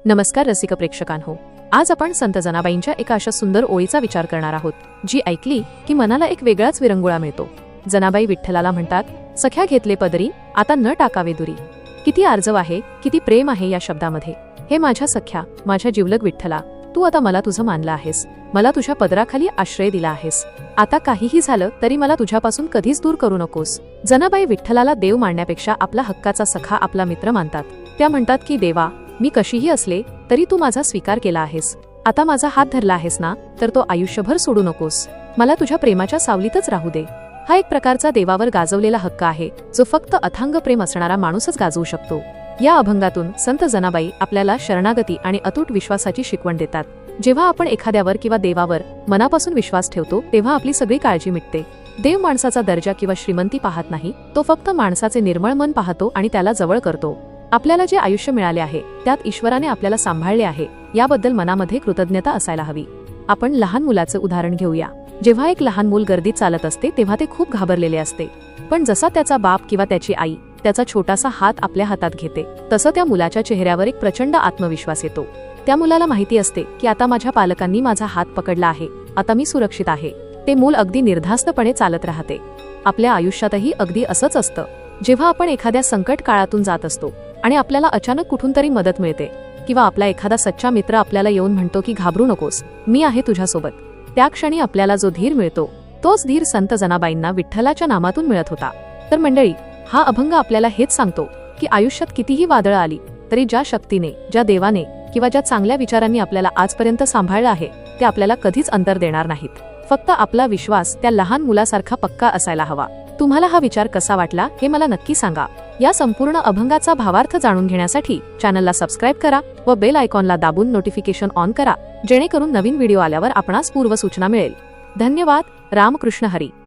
नमस्कार रसिक प्रेक्षकांनो, आज आपण संत जनाबाईंच्या एका अशा सुंदर ओळीचा विचार करणार आहोत जी ऐकली की मनाला एक वेगळाच विरंगुळा मिळतो। जनाबाई विठ्ठलाला म्हणतात, सख्या घेतले पदरी आता न टाकावे दुरी। किती आर्जव आहे, किती प्रेम आहे या शब्दामध्ये। हे माझ्या सख्या, माझ्या जिवलग विठ्ठला, तू आता मला तुझं मानलं आहेस, मला तुझ्या पदराखाली आश्रय दिला आहेस। आता काहीही झालं तरी मला तुझ्यापासून कधीच दूर करू नकोस। जनाबाई विठ्ठलाला देव मानण्यापेक्षा आपला हक्काचा सखा, आपला मित्र मानतात। त्या म्हणतात की देवा, मी कशीही असले तरी तू माझा स्वीकार केला आहेस, आता माझा हात धरला आहेस ना, तर तो आयुष्यभर सोडू नकोस, मला तुझ्या प्रेमाच्या सावलीतच राहू दे। हा एक प्रकारचा देवावर गाजवलेला हक्क आहे, जो फक्त अथांग प्रेम असणारा माणूसच गाजवू शकतो। या अभंगातून संत जनाबाई आपल्याला शरणागती आणि अतूट विश्वासाची शिकवण देतात। जेव्हा आपण एखाद्यावर किंवा देवावर मनापासून विश्वास ठेवतो तेव्हा आपली सगळी काळजी मिटते। देव माणसाचा दर्जा किंवा श्रीमंती पाहत नाही, तो फक्त माणसाचे निर्मळ मन पाहतो आणि त्याला जवळ करतो। आपल्याला जे आयुष्य मिळाले आहे त्यात ईश्वराने आपल्याला सांभाळले आहे, याबद्दल मनामध्ये कृतज्ञता असायला हवी। आपण लहान मुलाचे उदाहरण घेऊया। जेव्हा एक लहान मूल गर्दीत चालत असते तेव्हा ते खूप घाबरलेले असते, पण जसा त्याचा बाप किंवा त्याची आई त्याचा छोटासा हात आपल्या हातात घेते, तसं त्या मुलाच्या चेहऱ्यावर एक प्रचंड आत्मविश्वास येतो। त्या मुलाला माहिती असते की आता माझ्या पालकांनी माझा हात पकडला आहे, आता मी सुरक्षित आहे। ते मूल अगदी निर्धास्तपणे चालत राहते। आपल्या आयुष्यातही अगदी असंच असतं। जेव्हा आपण एखाद्या संकट काळातून जात असतो आणि आपल्याला अचानक कुठून तरी मदत मिळते, किंवा आपला एखादा सच्चा मित्र आपल्याला येऊन म्हणतो की घाबरू नकोस, मी आहे तुझ्यासोबत, त्या क्षणी आपल्याला जो धीर मिळतो तोच धीर संत जनाबाईंना विठ्ठलाच्या नामातून मिळत होता। तर मंडळी, हा अभंग आपल्याला हेच सांगतो की आयुष्यात कितीही वादळं आली तरी ज्या शक्तीने, ज्या देवाने किंवा ज्या चांगल्या विचारांनी आपल्याला आजपर्यंत सांभाळलं आहे ते आपल्याला कधीच अंतर देणार नाहीत। फक्त आपला विश्वास त्या लहान मुलासारखा पक्का असायला हवा। तुम्हाला हा विचार कसा वाटला हे मला नक्की सांगा। या संपूर्ण अभंगाचा भावार्थ जाणून घेण्यासाठी चॅनलला सबस्क्राइब करा व बेल आयकॉनला दाबून नोटिफिकेशन ऑन करा, जेणेकरून नवीन व्हिडिओ आल्यावर आपणास पूर्वसूचना मिळेल। धन्यवाद। रामकृष्ण हरी।